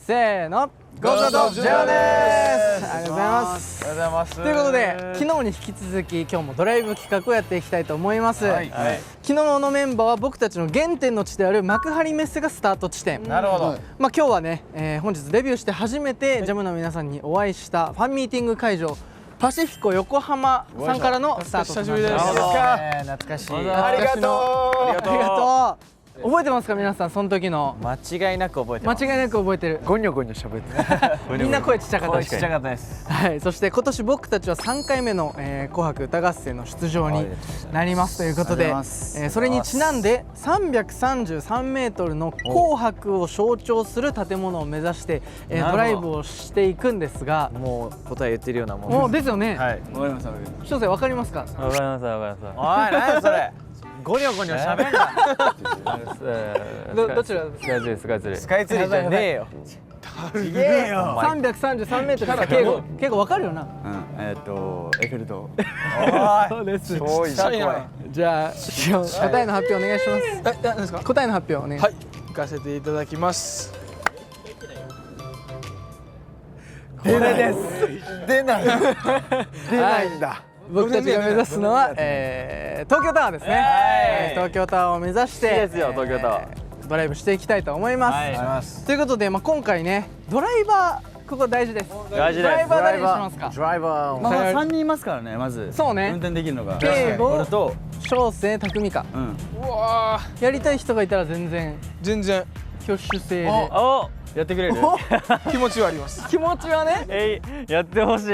せーの、ゴートジェオです。ありがとうございます。ありがとうございます。ということで、昨日に引き続き今日もドライブ企画をやっていきたいと思います。はい、昨日のメンバーは僕たちの原点の地である幕張メッセがスタート地点。なるほど。今日はね、本日デビューして初めてジャムの皆さんにお会いしたファンミーティング会場パシフィコ横浜さんからのスタートとなります。懐かしい。ありがとう。ありがとう。覚えてますか皆さん、その時の。間違いなく覚えてます。間違いなく覚えてる。ゴニョゴニョ喋ってみんな声ちっちゃかったです。ちっちゃかったです。はい、そして今年僕たちは3回目の、紅白歌合戦の出場になりますということで、それにちなんで333メートルの紅白を象徴する建物を目指して、ドライブをしていくんですが、もう答え言ってるようなもん。もうですよね。はい。わかります。翔生わかりますか？わかりますわかります。おい、何それ。ゴニョゴニョ喋んな。どちら？スカイツリースカイツリー。スカイツリーじゃねえよ。すげえよ。333メートルです。結構わかるよな。エッフェル塔。そうです。遠いな。じゃあ答えの発表お願いします。何ですか？答えの発表ね。はい、行かせていただきます。出ないです。出ない。出ないんだ。僕たちが目指すのは、東京タワーですね。東京タワーを目指してですよ、東京タワドライブしていきたいと思います。ということで、今回ね、ドライバーここ大事です。大事です。ドライバー誰にしますか？ドライバー。まあ3人いますからね、まず。そうね。運転できるのが。圭吾、俺と翔生、匠か。うわー、やりたい人がいたら全然全然挙手制で。お、やってくれる？気持ちはあります。気持ちはね。やってほしい。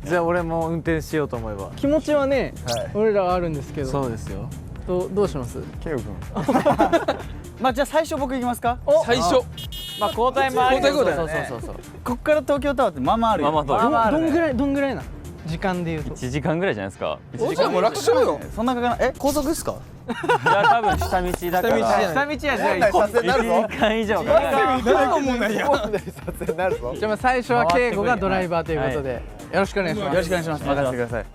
じゃあ俺も運転しようと思えば。気持ちはね、俺らはあるんですけど。そうですよ。どうします？ケイオ君。まあじゃあ最初僕行きますか？最初。まあ交代もあり。交代そう。こっから東京タワーってまあまああるよ。まあまあどんぐらいな？時間で言うと。1時間ぐらいじゃないですか。おじゃもう楽勝よ。そんなかかな。高速ですか？いや多分下道だから。下道やじゃあ撮影になるぞ。 1時間以上かかる。何個もないや。撮影になるぞ。じゃあ最初は圭吾がドライバーということで、よろしくお願いします。よろしくお願いします。任せてください。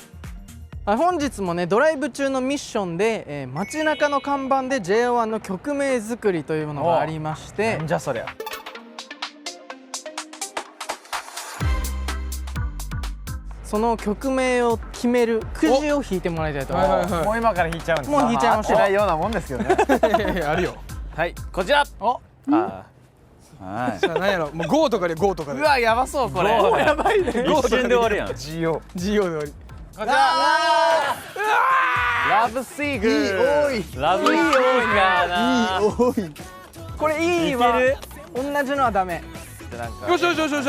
本日もね、ドライブ中のミッションで、街中の看板で JO1 の曲名作りというものがありまして、じゃそりゃ。その曲名を決めるくじを引いてもらいたいと思います。もう今から引いちゃうんですか？もう引いちゃいましょう。ないようなもんですけどね。あるよ。はい、こちら。はい。さあ何やろ、もう GO とかで GO とかで。うわ、やばそうこれ。やばいね。一瞬で終わるやん。GO。 GO で終わり。こちら。ラブシーグル。ラブシーガーな。多い。これいいわ。同じのはダメ。よしよしよしよし。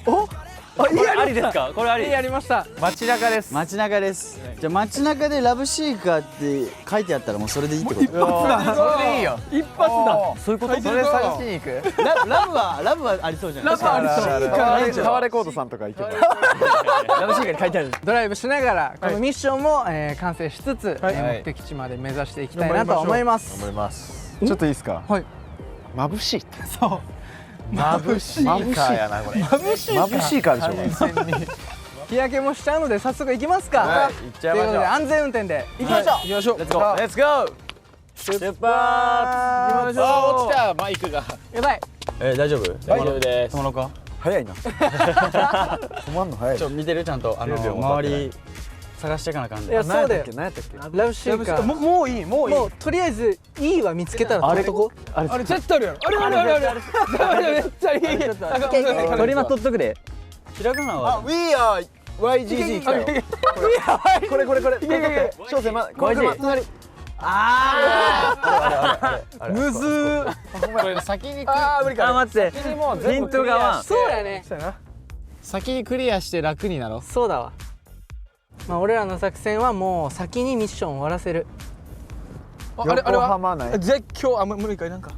お？ありですか？これあり。やりました。街中です。街中です。じゃあ街中でラブシーカーって書いてあったらもうそれでいいってこと？それでいいよ。一発だ。そういうこと？それ探しに行く。ラブはありそうじゃない？ラブありそう。タワーレコードさんとか行けば。ラブシーカーに書いてある。ドライブしながらこのミッションも完成しつつ、目的地まで目指していきたいなと思います。頑張ります。ちょっといいですか？はい。眩しい。そう。眩しいカーやなこれ。眩しいカーでしょ。日焼けもしちゃうので早速行きますか。はい、行っちゃいましょう。ということで安全運転で行きましょう。行きましょう。レッツゴー。レッツゴー。出発。行きましょう。落ちたマイクが。やばい。大丈夫？大丈夫です。友のか？早いな。止まんの早い。見てるちゃんと周り探していかなあかんで。いやそうだよ。何やったっけ？ラブシーカー。もういいもういい。もうとりあえずいいは見つけたら撮るとこ。あれ絶対あるやろ。あれめっちゃいい。取りまとっとくで。ひらがなは。 We are YGG 来たよ。これ。翔生これ隣。むずー。これ先に無理か。待って。ヒントがワン。そうやね。先にクリアして楽になろう。そうだわ。まあ俺らの作戦はもう先にミッションを終わらせる。あれ横浜内。絶叫無理かなんか。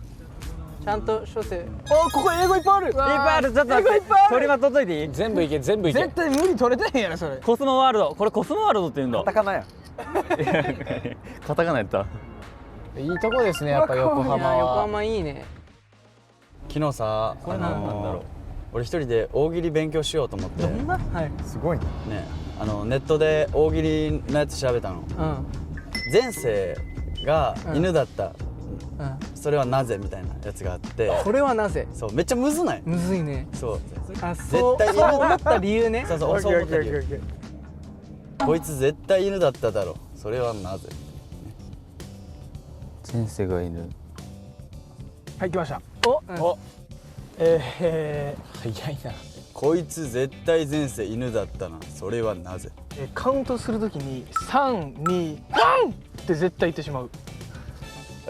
ちゃんと小生。ここ英語いっぱいある。いっぱいある。ちょっと待って。取りまとっといていい？全部いけ全部いけ。絶対無理取れてへんやろそれ。コスモワールド。これコスモワールドって言うんだ。カタカナや。カタカナやった。いいとこですねやっぱ横浜は。横浜いいね。昨日さ、これなんだろう。俺一人で大喜利勉強しようと思って。どんな？はい。すごいね。ネットで大喜利のやつ調べたの。前世が犬だった。それはなぜみたいなやつがあって、それはなぜ。そうめっちゃむずない？むずいね。そうあ、そう絶対思った理由ね。そうそうそう思った理由。こいつ絶対犬だっただろう、それはなぜ。前世が犬。はい、来ました。お早いな。こいつ絶対前世犬だったな、それはなぜ。カウントするときに3、2、3って絶対言ってしまう。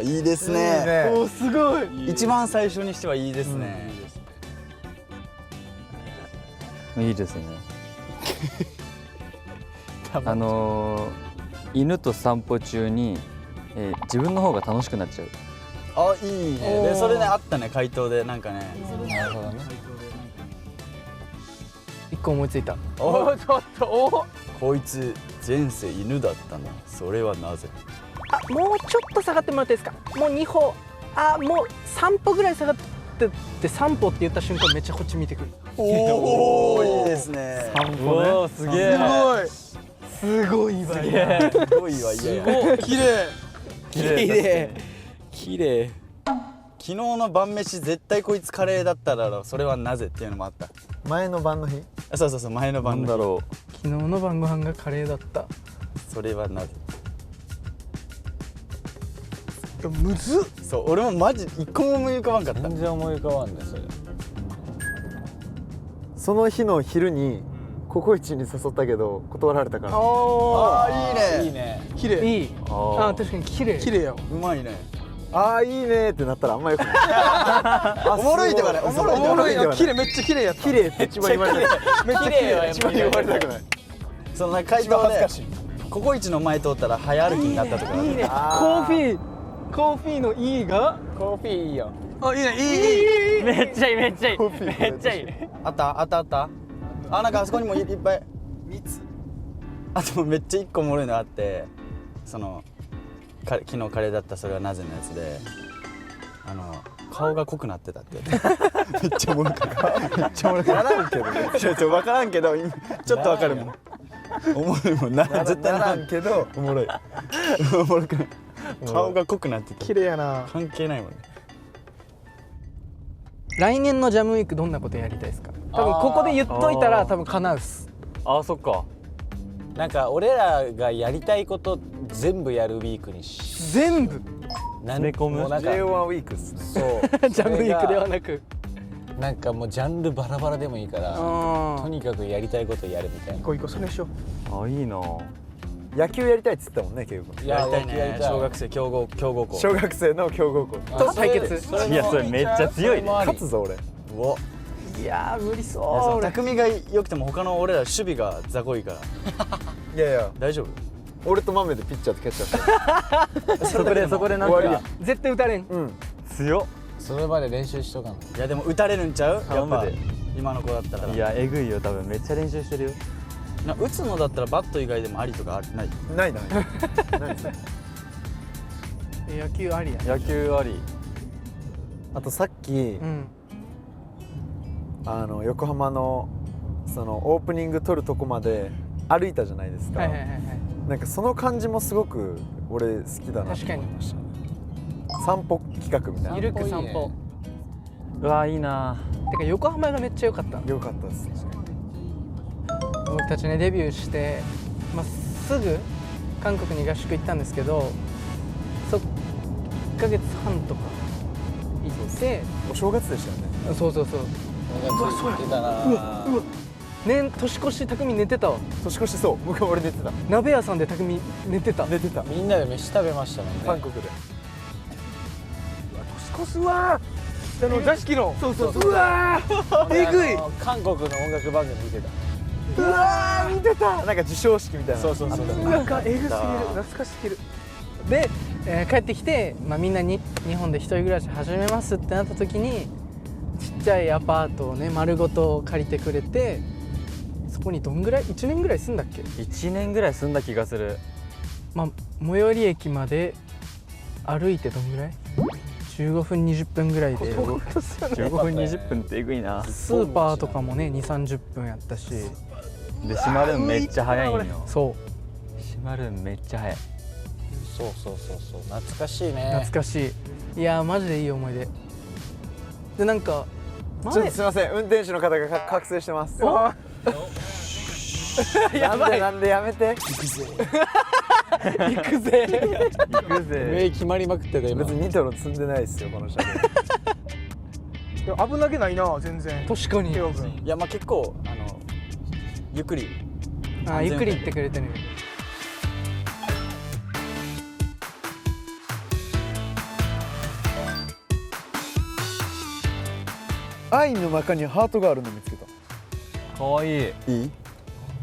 いいですね。おー、すごい。一番最初にしてはいいですね。いいですね。犬と散歩中に、自分の方が楽しくなっちゃう。あ、いいね。でそれねあったね、回答でなんかね。なるほどね。一個思いついた。おー、ちょっと、おー。こいつ前世犬だったな、それはなぜ。あ、もうちょっと下がってもらっていいですか。もう2歩、あ、もう3歩ぐらい下がってって3歩って言った瞬間めっちゃこっち見てくる。おお、いいですね。おお、すげえ。すごいわ。すごいわ、いやいや。綺麗。綺麗。綺麗。昨日の晩飯絶対こいつカレーだっただろう、それはなぜっていうのもあった。前の晩の日。そうそうそう、前の晩の日。ろ昨日の晩ご飯がカレーだった。それはなぜ。むずっ。そう、俺もマジ一個も思い浮かばんかった。全然思い浮かばんねそれ。その日の昼にココイチに誘ったけど断られたから。ああ、いいね。いいね。綺麗。いい。あ、確かに綺麗。綺麗よ。うまいね。ああ、いいねってなったらあんまよくない。おもろいではない。おもろいではない。綺麗、めっちゃ綺麗やった。綺麗って一番言われたくない。めっちゃ綺麗。一番言われたくない。その回答でココイチの前通ったら早歩きになったとか。いいね。コあーーヒーの E がコーヒーいいよ。あ、いいね、いい。めっちゃいい、めっちゃいい。めっちゃいい。あったあったあった。あ、なんかあそこにもいっぱい蜜。あとめっちゃ一個おもろいのあって、その昨日カレーだったそれはなぜのやつで、顔が濃くなってたってめっちゃおもろかった。めっちゃおもろかった。分からんけどね。ちょっと分からんけどちょっと分かるもん。おもろいもんな。絶対ならんけどおもろい。おもろくない。顔が濃くなってて綺麗やな。関係ないもんね。来年のジャムウィークどんなことやりたいですか。多分ここで言っといたら多分叶うっす。あー、そっか。なんか俺らがやりたいこと全部やるウィークにし。全部なん詰め込むもうなんか J1 ウィークっすね。そう。ジャムウィークではなく。なんかもうジャンルバラバラでもいいから、とにかくやりたいことやるみたいな。行こう行こう、それしよう。あ、いいな。野球やりたいって言ってたもんね、ケイ君。やりたいね。やりたい小学生強豪校。小学生の強豪校。と対決。いや、それめっちゃ強いね。勝つぞ俺。お。いやー無理いやそそうう。匠が良くても他の俺ら守備が雑魚いからいやいや、大丈夫。俺とマメでピッチャーとキャッチャーして。そこでなん終わか絶対打たれん。うん。強っ。それまで練習しとかない。いやでも打たれるんちゃう。やっぱ頼むで今の子だったら。いや、えぐいよ、多分めっちゃ練習してるよ。打つのだったらバット以外でもありとかあるない。ないない。ないですね。野球ありや。野球あり。あとさっきう、ん。横浜のそのオープニング撮るとこまで歩いたじゃないですか。はいはいはいはい。なんかその感じもすごく俺好きだなと思いましたね。散歩企画みたいな。ゆるく散歩。うわ、いいな。てか横浜がめっちゃ良かった。よかったです。僕たちねデビューして、すぐ韓国に合宿行ったんですけど、1ヶ月半とか行って、お正月でしたよね。そうそうそう。そうやってたな。年越し匠寝てたわ。年越しそう。僕俺寝てた。鍋屋さんで匠寝てた。寝てた。みんなで飯食べましたもんね。韓国で。年越すわー。座敷の。そうそうそう。うわー。えぐい。韓国の音楽番組見てた。うわー見てた。なんか授賞式みたいな。そうそうそうそう。なんかえぐすぎる。懐かしすぎる。で、帰ってきて、みんなに日本で一人暮らし始めますってなった時にちっちゃいアパートをね丸ごと借りてくれて、そこにどんぐらい1年ぐらい住んだっけ。1年ぐらい住んだ気がする。最寄り駅まで歩いてどんぐらい15分20分ぐらいで、15分20分ってえぐいな。スーパーとかもね2、30分やったし、で閉まるんめっちゃ早いんよ。そ閉まるんめっちゃ早い。そう懐かしいね。懐かしい。いやーマジでいい思い出で、なんかちょっとすいません、運転手の方が覚醒してます。やばい、なんでやめて。行くぜ行くぜ。上決まりまくってた今。別にニトロ積んでないですよこの車両。危なげないな全然。確かに。ケオ君。いやまあ結構ゆっくりゆっくり行ってくれてる。愛の中にハートがあるの見つけた。かわいい。いい？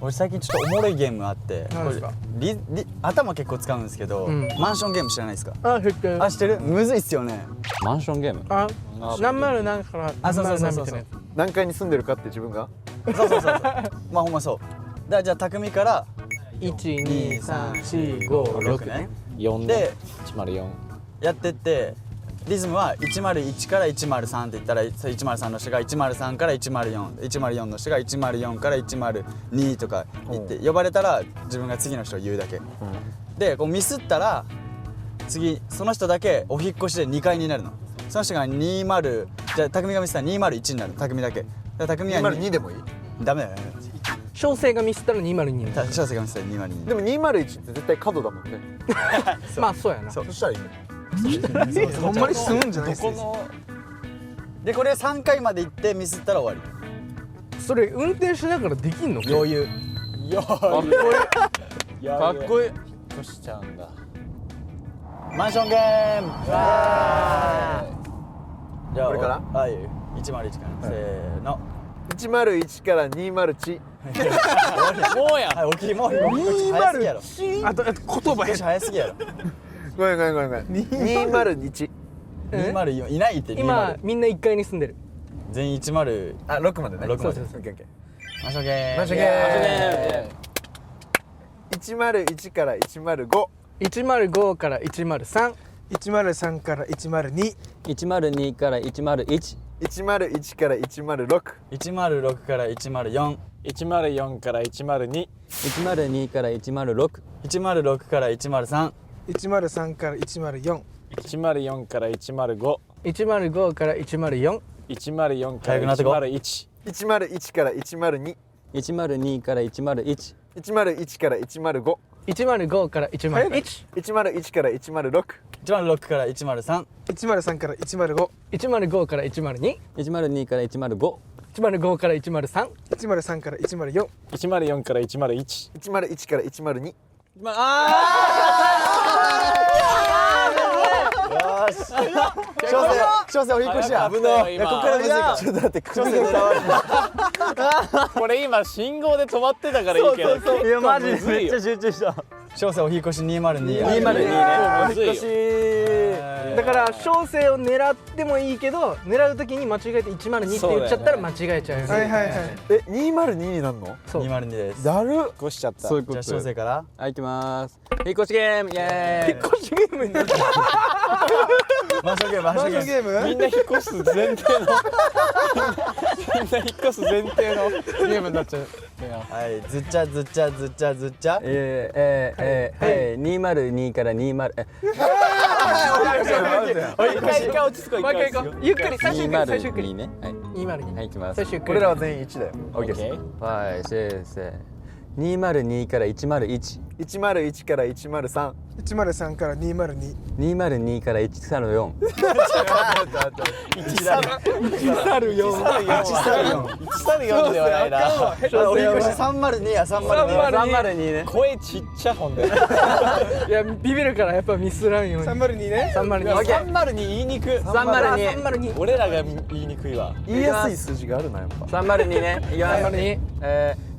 俺最近ちょっとおもろいゲームあって、何ですか？これ頭結構使うんですけど、マンションゲーム知らないですか？知ってる。知ってる？むずいっすよね。マンションゲーム。何丸何からそう何丸何みたいなやつ。何階に住んでるかって自分が。そうまあほんまそう。じゃあ匠から12345ね。 4で104。やってってリズムは101から103って言ったら103の人が103から104の人が104から102とか言って呼ばれたら自分が次の人を言うだけ、でこうミスったら次その人だけお引っ越しで2階になるの。その人が20、じゃあ匠がミスったら201になる。匠だけ。匠は202でもいい。ダメだよね。小生がミスったら202になる。小生がミスったら202。でも201って絶対角だもんね。まあそうやな。そうそしたらいいね。ほんまに住むんじゃないですか。でこれ3回まで行ってミスったら終わそれ運転しながらできんの？り。余裕。かっこいい。引っ越しちゃうんだ。マンションゲーム。じゃあこれからはい101からせーの。101から201。もうや。はい、大きいもう早すぎやろ。あと言葉少し早すぎやろ。ごめん。201。204いないって今20みんな1階に住んでる。全員10。あ、6までね。 6まで。オッケーオッケマンションゲーム。マンションゲー101から105。105から103。 103から102。 102から101。 101から106。 106から104。 104から102。 102から106。 106から103。 103から104。 104から105。 105から104。 104から早くなってこ101。 101から102。 102から101。 101から105。 105から101。 101から106。 106から103。 103から105。 105から102。 102から105。 105から103。 103から104。 104から101。 101から102。小生お引っ越しや。危ない。いやここからむずいから。ちょっと待って、小生歌われこれ今信号で止まってたからいいけど。いやマジでめっちゃ集中した。小生お引っ越し202や。 202ね。むずいよ。だから小生を狙ってもいいけど、狙う時に間違えて102って言っちゃったら間違えちゃうよね。はいはいはい。202になるの？そう。 202です。だるっ。引っ越しちゃった。そういうことじゃあ小生から。はい行きます。引っ越しゲームイエーイ。引っ越しゲームになった。マンションゲームマンションゲーム。ゲーム？みんな引っ越す前提のみんな引っ越す前提のゲームになっちゃう。はいずっちゃずっちゃずっちゃずっちゃ。 202から20。一回落ち着こう。もう一回行こう。ゆっくり、最初ゆっくり、最初ゆっくり。 202ね。はい。 202。はい行きます最。初ゆっくり。俺らは全員1だよ。オッケーです。はい先生。202から101。 101から103。 103から202。 202から134。 134ではないな。お引っ越し302や302。 302ね。声ちっちゃほんで。いや、ビビるからやっぱミスらんように。 302ね。 302。 302言いにくい。 302。 302。俺らが言いにくいわ。言いやすい数字があるなやっぱ。 302ね。いきます。 302。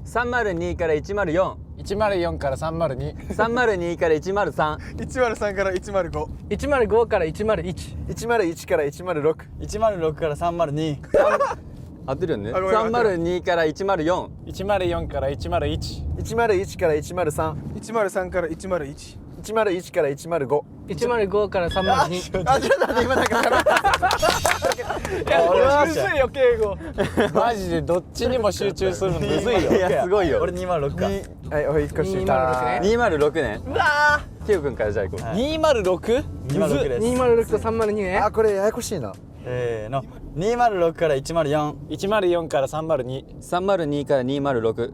302から104。 104から302。 302から103。 103から105。 105から101。 101から106。 106から302。合ってるよね。あごめん302から104。 104から101。 101から103。 103から101。 101から105。105から302。あ、ちょっと待って、今なんかむずいよ敬語。マジでどっちにも集中するのむずいよ。いやすごいよ俺206かはい、おい、1個して206ね。 206年うわーキヨ君からじゃあ行こう、 206？ 206です206と302ね。あ、これややこしいな。せーの206から104 104から302。 302から206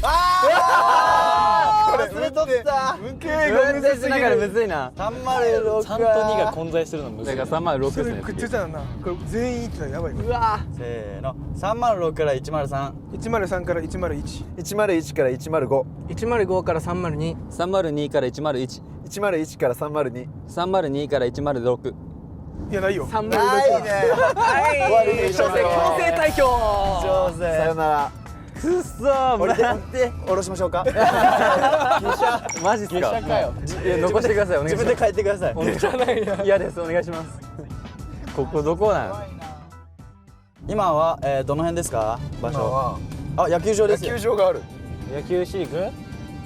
これむとった運転しながらむずいな306 3と2が混在するのむずい。だから306ですねくっついたらな。これ全員言ってたらやばいわ。うわせーの306から103 103から101。 101から105、 105から302。 302から101 101から302。 302から106いやないよ。 306。ないねはい。小生強制退去。上さよ手なら。くっそー降りて降ろしましょうかマジっすか下かよ。いや残してくださいお願いします自分で帰ってください嫌ですお願いしますここどこなん今は、どの辺ですか場所今はあ野球場で野すよ球場がある。野球シーク？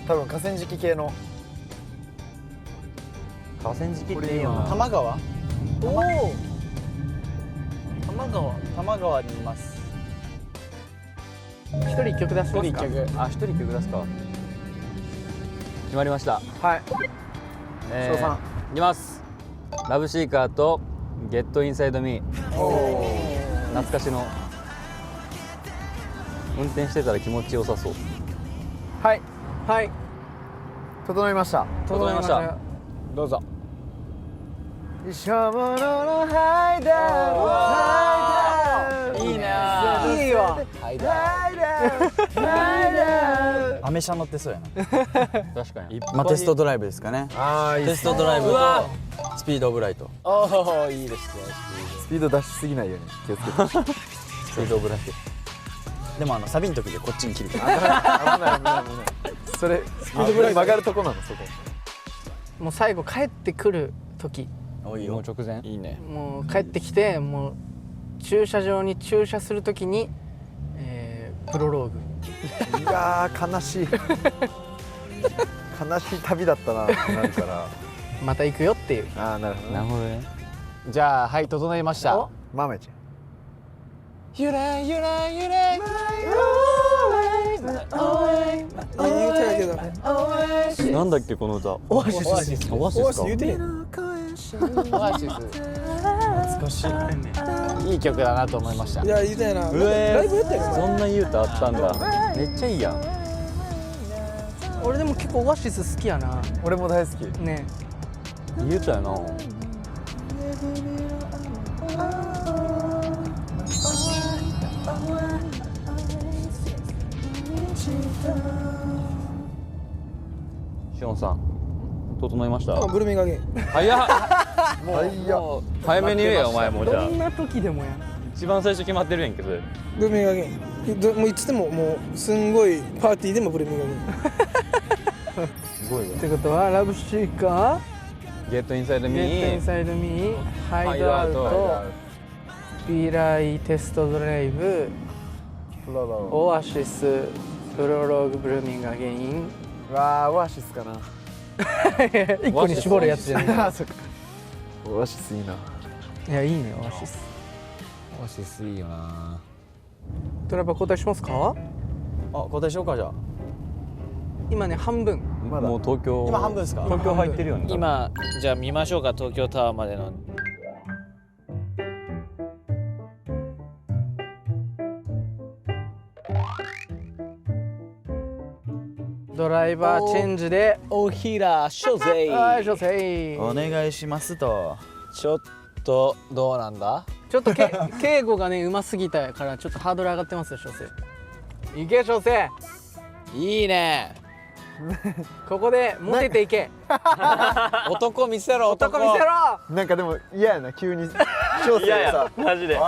多分河川敷系の。河川敷っていいよな多摩川おお。玉川。多摩川にいます一人一曲出しますか。あ、一人曲出すか決まりましたはい。翔さん。いきますラブシーカーとゲットインサイドミー懐かしの運転してたら気持ちよさそうはい。はい。整いました。整いましたどうぞ。一生もののハイダウン。いいなー。いいわ。アメ車乗ってそうやな確かにまあテストドライブですかねああ、いいっす。テストドライブとスピードオブライトおおいいですね。スピード出しすぎないように気をつけて。スピードオブライトでもサビの時でこっちに切る危ない危ない危ない。それスピードぐらい曲がるとこなのそこ。もう最後帰ってくる時、おいよもう直前いいね。もう帰ってきて、もう駐車場に駐車する時に、プロローグ。いやー悲しい。悲しい旅だったなってなるから。また行くよっていう。ああ、なるほどね。なるほどねじゃあはい整いましたお。豆ちゃん。ゆらゆらゆら。言うてないけど。なんだっけこの歌オアシス。オアシス。オアシスか言うてへん。オアシス。懐かしいいい曲だなと思いましたい。や言うてないな。うえライブやったよね。そんな言う歌あったんだめっちゃいいやん俺でも結構オアシス好きやな。俺も大好き。ね。言う歌やなシオンさん整いましたブルーミンガーゲン。早っはいや。もう早めに言えよお前もじゃあどんな時でもや。一番最初決まってるやんけどブルーミンガーゲン。もういつでももうすんごいパーティーでもブルーミンガーゲン。すごいわってことはラブシーカゲットインサイドー、ミゲットインーサイドミー、ハイドアウト、スピライテストドライブ、オアシス、プロローグ、ブルーミングアゲイン。うわー、オアシスかな。一個に絞るやつじゃない。あ、そっか。オアシスいいな。いやいいねオアシス。オアシスいいよな。ドライバー交代しますか？あ交代しようかじゃあ今ね半分。まだもう東京今半分ですか東京入ってるよね今じゃあ見ましょうか東京タワーまでの。ドライバーチェンジで。おひらしょぜい。はい女性。お願いしますとちょっとどうなんだ。ちょっと敬語がねうますぎたからちょっとハードル上がってますよ小生。いけ小生。いいね。ここでモテていけ。男見せろ男。男見せろ。なんかでも嫌やな、急に小生いやいやさマジでおい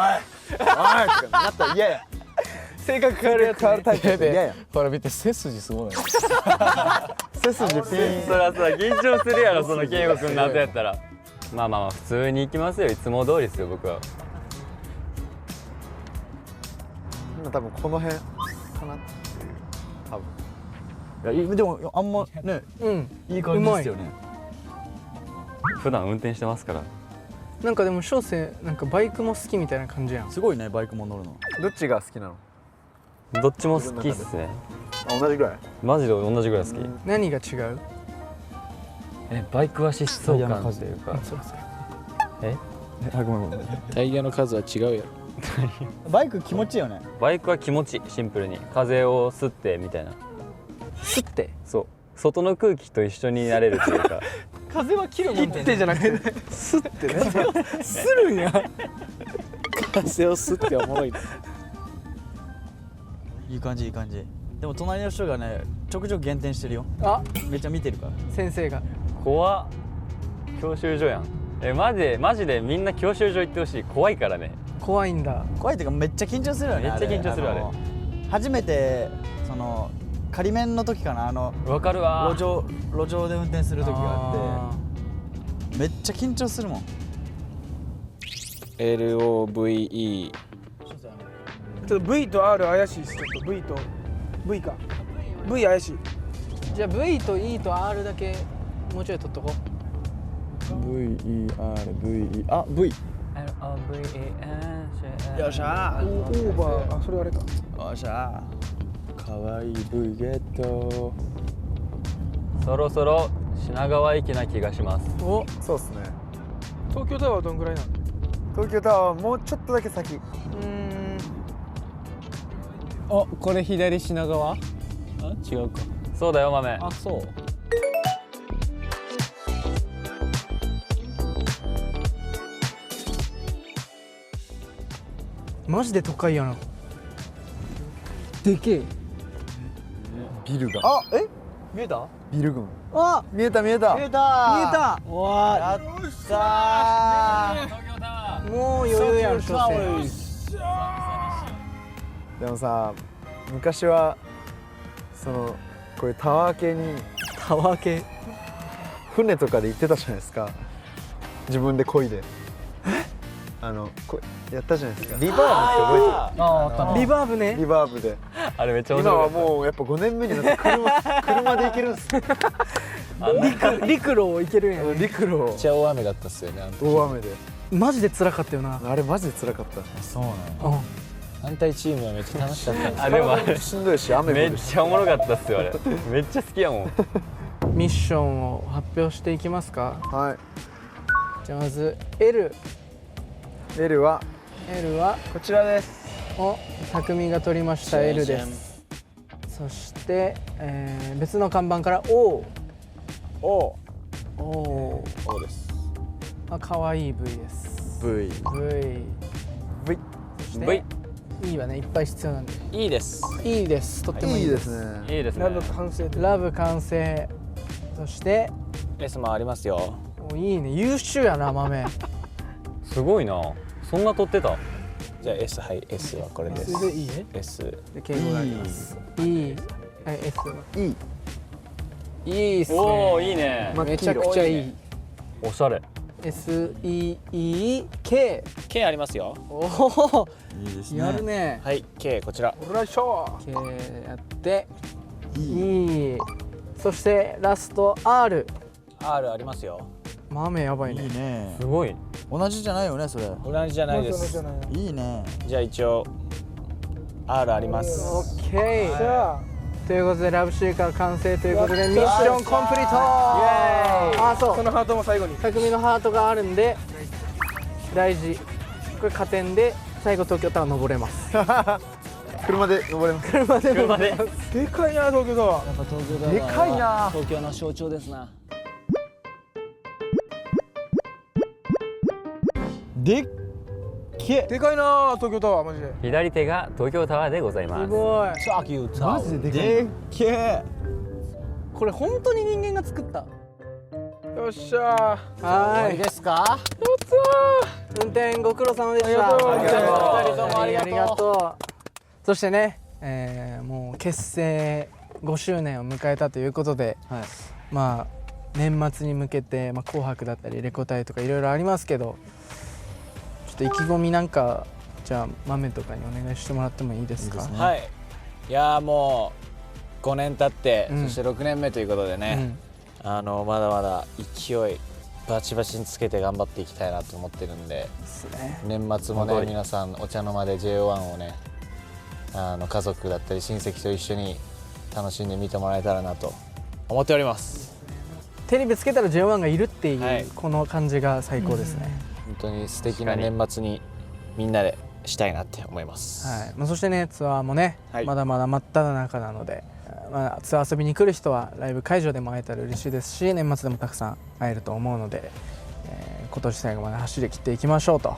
とかなったら嫌や。性格変わるやつ、変わるタイプ嫌や。ほら見て背筋すごい。背筋ピン。そらさ緊張するやろその圭吾君の後やったらまあまあまあ普通に行きますよいつも通りですよ僕は今多分この辺かな。いやでもあんまねうん。いい感じですよね普段運転してますから。なんかでも翔成なんかバイクも好きみたいな感じやん。すごいねバイクも乗るの。どっちが好きなの？どっちも好きっすね。あ、同じぐらい。マジで同じぐらい好き。何が違う？バイクは疾走感っていうか。そうそう。あ、ごめんごめん。タイヤの数は違うやろ。バイク気持ちいいよね。バイクは気持ちいい、シンプルに風を吸ってみたいな。吸ってそう外の空気と一緒になれるっていうか。風は切るもんってじゃなくて吸ってね吸るんや。風を吸っておもろい。いい感じいい感じ。でも隣の人がねちょくちょく減点してるよ。あ、めっちゃ見てるから。先生が。怖っ。教習所やん。マジでみんな教習所行ってほしい。怖いからね。怖いんだ。怖いっていうかめっちゃ緊張するよね。めっちゃ緊張するあれ。初めてその仮免の時かな、わかるわ。路上で運転する時があってめっちゃ緊張するもん。 LOVE。ちょっと V と R 怪しいです。ちょっと V と V か V 怪しい。じゃあ V と E と R だけもうちょい取っとこう。 VERVE あ V。 よっしゃー。オーバー、あ、それあれか。よっしゃー。かわいい V ゲット。そろそろ品川駅な気がします。お、そうですね。東京タワーはどんぐらいなの？東京タワーはもうちょっとだけ先。あ、これ左品川？あ、違うか。そうだよ豆。あ、そう。マジで都会やな。でけえ。ビルが。あ、見えた？ビル群。あ、見えた見えた。見えた。見えた。わやったー。もう余裕やん、翔成。でもさ、昔はそのこういうタワー系にタワー系。船とかで行ってたじゃないですか。自分で漕いで。やったじゃないですか。リバーブって覚えてる？リバーブね。リバーブで。あれめっちゃ面今白。はもうやっぱ5年目になって車で行けるんですよ。陸路を行けるんやね。陸路めっちゃ大雨だったっすよね。あの時大雨で。マジで辛かったよな。あれマジで辛かった。そうなの。反対チームはめっちゃ楽しかったんです。あでもあれしんどいし雨もめっ降るし。ちゃおもろかったっすよあれ。めっちゃ好きやもん。ミッションを発表していきますか。はじゃあまず L い。L はこちらです。お、匠が取りました L です。そして、別の看板から O です。あ、可愛い V です。 V。 V。そして E はねいっぱい必要なんでいいです。いいです。とってもいいで。いいですすね。いいですね。ラブ完成で。ラブ完成。そして S もありますよ。お、いいね、優秀やな豆。すごいな。そんな撮ってた。じゃあ S、はい、S はこれです。それでいいね。 S。で敬語があります。いい。はい、S。いい。いいっすね。おおいいね。めちゃくちゃいい。おしゃれ。SEEK。 K ありますよ。おお、いいですね。やるね。はい、K こちら。おらいしょ。 K やっていい。そしてラスト R。 R ありますよ。豆やばいね。いいね。すごい。同じじゃないよねそれ。同じじゃないですじゃ。ない。いいね。じゃあ一応 R あります。オッケー。さということでラブシーカー完成ということでミッションコンプリート。あ、そあ、そうのハートも最後に。匠のハートがあるんで大事。これ加点で最後東京タワー登れます。車で登れます。車で登れます。でかいな東京タワー。やっぱ東京タワーでかいな。東京の象徴ですな。でっけ。でかいな東京タワーマジで。左手が東京タワーでございますす。ごい。マジででかい。でっけ。これ本当に人間が作った。よっしゃー。はーい。ですか？運転ご苦労様でした。ありがとうお二人ともありがとうありがとう。そしてね、もう結成5周年を迎えたということで、はい。まあ年末に向けて、紅白だったりレコ大とかいろいろありますけど、ちょっと意気込みなんかじゃあ豆とかにお願いしてもらってもいいですか？いいですねはい。いやーもう5年経って、うんそして6年目ということでね、まだまだ勢いバチバチにつけて頑張っていきたいなと思ってるんで、年末もね皆さんお茶の間で JO1 をね家族だったり親戚と一緒に楽しんで見てもらえたらなと思っております。テレビつけたら J1 がいるっていう、この感じが最高ですね。本当に素敵な年末にみんなでしたいなって思います。そしてねツアーもね、まだまだ真っ只中なので、ツアー遊びに来る人はライブ会場でも会えたら嬉しいですし、年末でもたくさん会えると思うので、今年最後まで走り切っていきましょうと。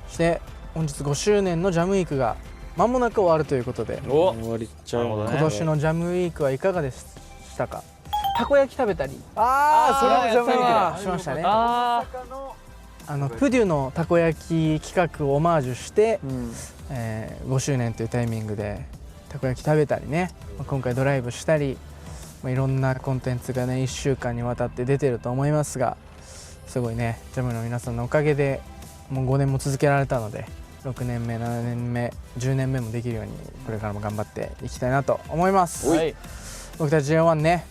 そして本日5周年のジャムウィークが間もなく終わるということで、終わりちゃう今年のジャムウィークはいかがでしたか？たこ焼き食べたり、それもジャムウィークでしましたね。プデュのたこ焼き企画をオマージュして、5周年というタイミングでたこ焼き食べたりね、今回ドライブしたり、いろんなコンテンツがね1週間にわたって出てると思いますが、すごいねジャムの皆さんのおかげでもう5年も続けられたので、6年目7年目10年目もできるようにこれからも頑張っていきたいなと思います。僕たち J1 ね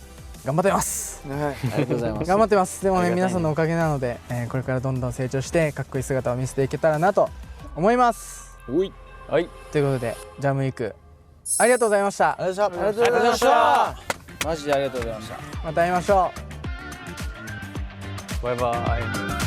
頑張ってます。ありがとうございます。頑張ってます。でもね皆さんのおかげなので、これからどんどん成長してかっこいい姿を見せていけたらなと思います。ということでジャムウィークありがとうございました。ありがとうございました。マジでありがとうございました。また会いましょう。バイバイ。